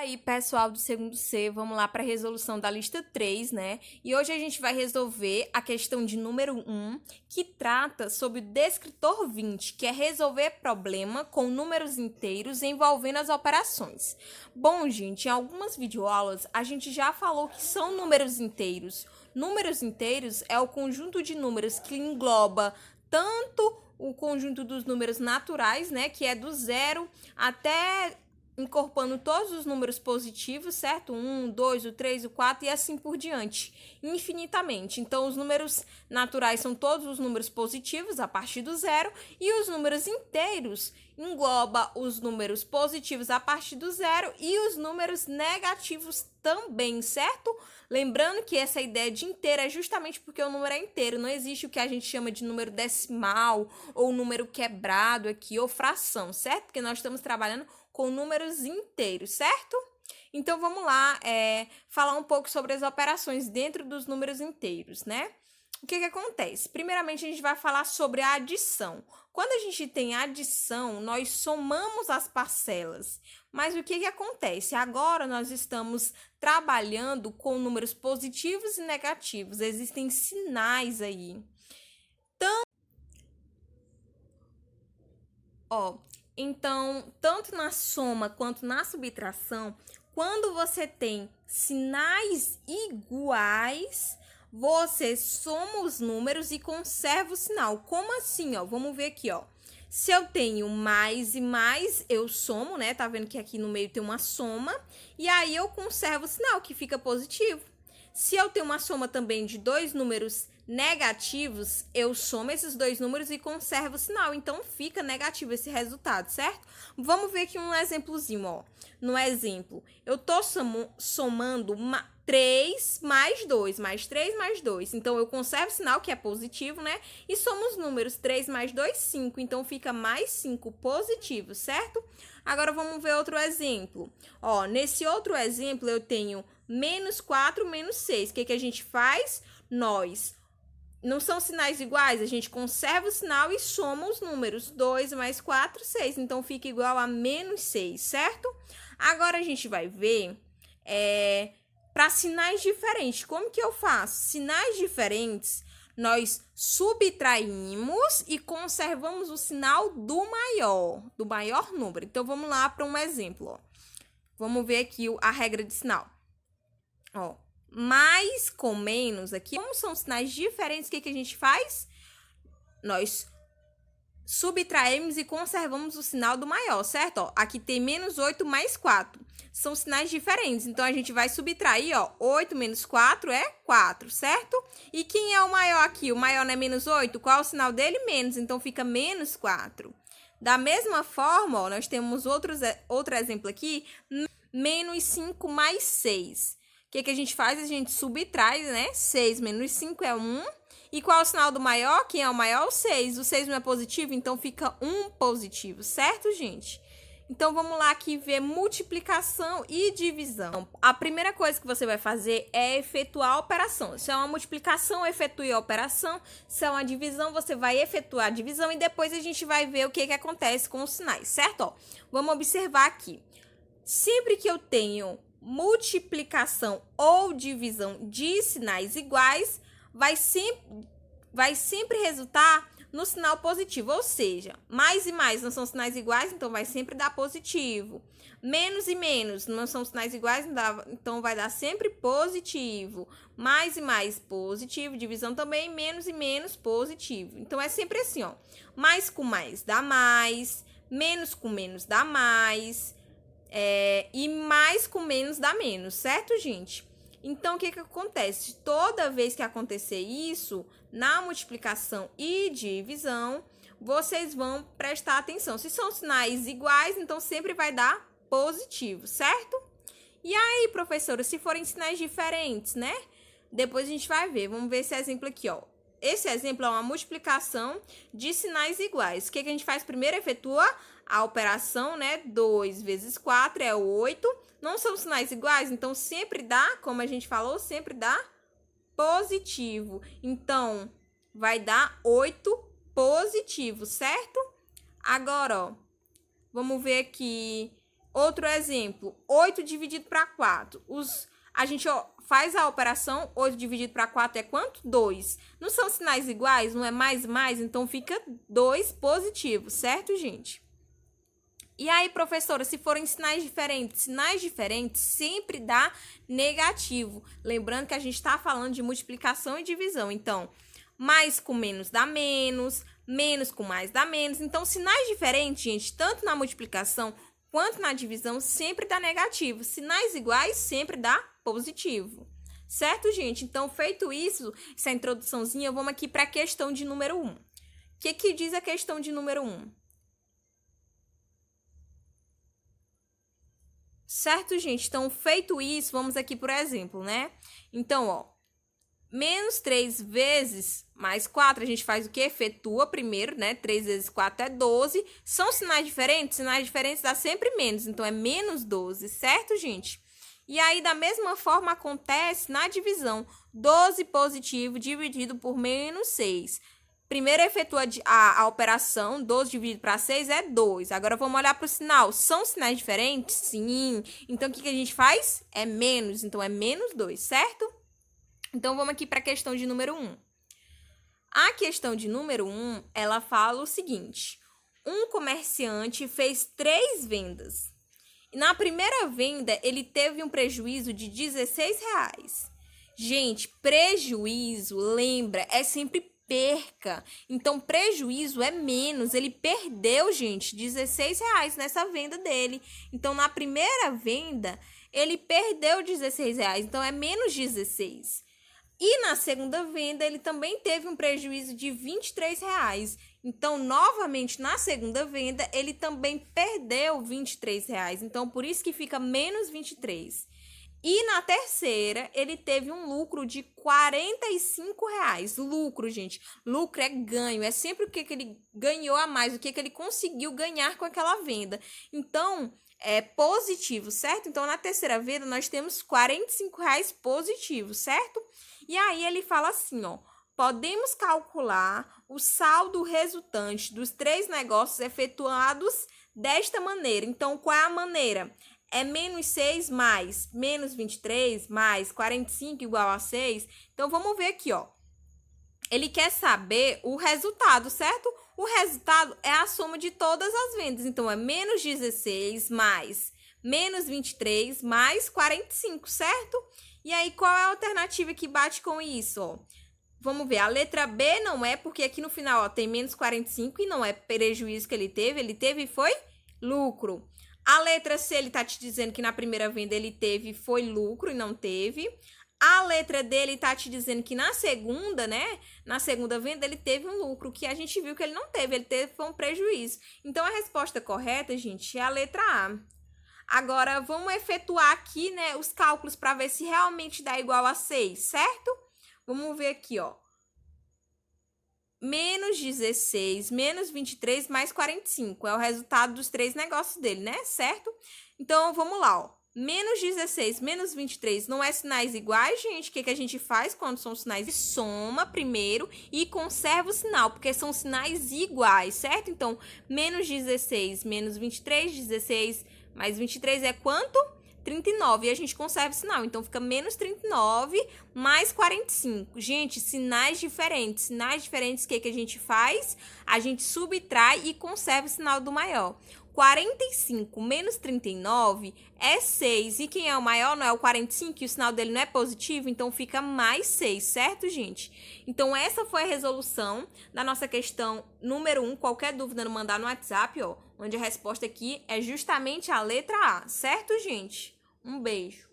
Aí, pessoal do segundo C, vamos lá para a resolução da lista 3, né? E hoje a gente vai resolver a questão de número 1, que trata sobre o descritor 20, que é resolver problema com números inteiros envolvendo as operações. Bom, gente, em algumas videoaulas a gente já falou que são números inteiros. Números inteiros é o conjunto de números que engloba tanto o conjunto dos números naturais, né, que é do 0 até incorporando todos os números positivos, certo? 1, 2, o 3, o 4 e assim por diante, infinitamente. Então, os números naturais são todos os números positivos a partir do 0 e os números inteiros engloba os números positivos a partir do 0 e os números negativos também, certo? Lembrando que essa ideia de inteiro é justamente porque o número é inteiro, não existe o que a gente chama de número decimal ou número quebrado aqui ou fração, certo? Porque nós estamos trabalhando com números inteiros, certo? Então, vamos lá falar um pouco sobre as operações dentro dos números inteiros, né? O que acontece? Primeiramente, a gente vai falar sobre a adição. Quando a gente tem adição, nós somamos as parcelas. Mas o que acontece? Agora nós estamos trabalhando com números positivos e negativos. Existem sinais aí. Então, tanto na soma quanto na subtração, quando você tem sinais iguais, você soma os números e conserva o sinal. Como assim, ó? Vamos ver aqui, ó. Se eu tenho mais e mais, eu somo, né? Tá vendo que aqui no meio tem uma soma, e aí eu conservo o sinal, que fica positivo. Se eu tenho uma soma também de dois números negativos, eu somo esses dois números e conservo o sinal. Então, fica negativo esse resultado, certo? Vamos ver aqui um exemplozinho, ó. No exemplo, eu tô somando 3 mais 2, mais 3 mais 2. Então, eu conservo o sinal, que é positivo, né? E somo os números 3 mais 2, 5. Então, fica mais 5 positivo, certo? Agora, vamos ver outro exemplo. Ó, nesse outro exemplo, eu tenho menos 4, menos 6. O que a gente faz? Nós não são sinais iguais, a gente conserva o sinal e soma os números. 2 mais 4, 6. Então, fica igual a menos 6, certo? Agora, a gente vai ver para sinais diferentes. Como que eu faço? Sinais diferentes, nós subtraímos e conservamos o sinal do maior número. Então, vamos lá para um exemplo, ó. Vamos ver aqui a regra de sinal. Ó, mais com menos aqui, como são sinais diferentes, o que a gente faz? Nós subtraímos e conservamos o sinal do maior, certo? Ó, aqui tem menos 8 mais 4. São sinais diferentes, então a gente vai subtrair, ó, 8 menos 4 é 4, certo? E quem é o maior aqui? O maior não é menos 8? Qual é o sinal dele? Menos, então fica menos 4. Da mesma forma, ó, nós temos outro exemplo aqui, menos 5 mais 6. O que a gente faz? A gente subtrai, né? 6 menos 5 é 1. E qual é o sinal do maior? Quem é o maior? O 6. O 6 não é positivo, então fica 1 positivo, certo, gente? Então, vamos lá aqui ver multiplicação e divisão. A primeira coisa que você vai fazer é efetuar a operação. Se é uma multiplicação, efetue a operação. Se é uma divisão, você vai efetuar a divisão e depois a gente vai ver o que acontece com os sinais, certo? Ó, vamos observar aqui. Sempre que eu tenho multiplicação ou divisão de sinais iguais, vai sempre resultar no sinal positivo, ou seja, mais e mais não são sinais iguais, então vai sempre dar positivo. Menos e menos não são sinais iguais, então vai dar sempre positivo. Mais e mais positivo, divisão também, menos e menos positivo. Então é sempre assim, ó. Mais com mais dá mais, menos com menos dá mais. E mais com menos dá menos, certo, gente? Então, o que acontece? Toda vez que acontecer isso, na multiplicação e divisão, vocês vão prestar atenção. Se são sinais iguais, então sempre vai dar positivo, certo? E aí, professora, se forem sinais diferentes, né? Depois a gente vai ver. Vamos ver esse exemplo aqui, ó. Esse exemplo é uma multiplicação de sinais iguais. O que a gente faz primeiro? Efetua a operação, né? 2 vezes 4 é 8. Não são sinais iguais, então sempre dá, como a gente falou, sempre dá positivo. Então, vai dar 8 positivo, certo? Agora, ó, vamos ver aqui Outro exemplo, 8 dividido para 4. A gente faz a operação, 8 dividido para 4 é quanto? 2. Não são sinais iguais? Não é mais, então fica 2 positivo, certo, gente? E aí, professora, se forem sinais diferentes sempre dá negativo. Lembrando que a gente está falando de multiplicação e divisão. Então, mais com menos dá menos, menos com mais dá menos. Então, sinais diferentes, gente, tanto na multiplicação quanto na divisão, sempre dá negativo. Sinais iguais sempre dá positivo. Certo, gente? Então, feito isso, essa introduçãozinha, vamos aqui para a questão de número 1. O que diz a questão de número 1? Certo, gente? Então, feito isso, vamos aqui por exemplo, né? Então, ó, menos 3 vezes mais 4, a gente faz o quê? Efetua primeiro, né? 3 vezes 4 é 12. São sinais diferentes? Sinais diferentes dá sempre menos, então é menos 12, certo, gente? E aí, da mesma forma, acontece na divisão. 12 positivo dividido por menos 6. Primeiro efetua a operação, 12 dividido para 6 é 2. Agora, vamos olhar para o sinal. São sinais diferentes? Sim. Então, o que a gente faz? É menos. Então, é menos 2, certo? Então, vamos aqui para a questão de número 1. A questão de número 1, ela fala o seguinte. Um comerciante fez 3 vendas. E na primeira venda, ele teve um prejuízo de R$16. Gente, prejuízo, lembra, é sempre perca. Então, prejuízo é menos. Ele perdeu, gente, R$16 nessa venda dele. Então, na primeira venda, ele perdeu R$16. Então, é menos 16. E na segunda venda, ele também teve um prejuízo de R$23. Então, novamente, na segunda venda, ele também perdeu R$23. Então, por isso que fica menos 23. E na terceira, ele teve um lucro de R$45. Lucro, gente. Lucro é ganho. É sempre o que ele ganhou a mais, o que ele conseguiu ganhar com aquela venda. Então, é positivo, certo? Então, na terceira venda, nós temos R$45 positivo, certo? E aí, ele fala assim, ó. Podemos calcular o saldo resultante dos 3 negócios efetuados desta maneira. Então, qual é a maneira? É menos 6 mais menos 23 mais 45 igual a 6. Então, vamos ver aqui, ó. Ele quer saber o resultado, certo? O resultado é a soma de todas as vendas. Então, é menos 16 mais menos 23 mais 45, certo? E aí, qual é a alternativa que bate com isso, ó? Vamos ver, a letra B não é, porque aqui no final, ó, tem menos 45 e não é prejuízo que ele teve foi lucro. A letra C, ele tá te dizendo que na primeira venda ele teve, foi lucro e não teve. A letra D, ele tá te dizendo que na segunda, né? Na segunda venda ele teve um lucro, que a gente viu que ele não teve, ele teve foi um prejuízo. Então, a resposta correta, gente, é a letra A. Agora, vamos efetuar aqui, né, os cálculos para ver se realmente dá igual a 6, certo? Vamos ver aqui, ó. Menos 16, menos 23, mais 45. É o resultado dos 3 negócios dele, né? Certo? Então, vamos lá, ó. Menos 16, menos 23 não é sinais iguais, gente? O que a gente faz quando são sinais? Soma primeiro e conserva o sinal, porque são sinais iguais, certo? Então, menos 16, menos 23, 16 mais 23 é quanto? 39, e a gente conserva o sinal, então fica menos 39 mais 45. Gente, sinais diferentes, o que a gente faz? A gente subtrai e conserva o sinal do maior. 45 menos 39 é 6, e quem é o maior não é o 45, e o sinal dele não é positivo, então fica mais 6, certo, gente? Então, essa foi a resolução da nossa questão número 1, qualquer dúvida, não mandar no WhatsApp, ó, onde a resposta aqui é justamente a letra A, certo, gente? Um beijo.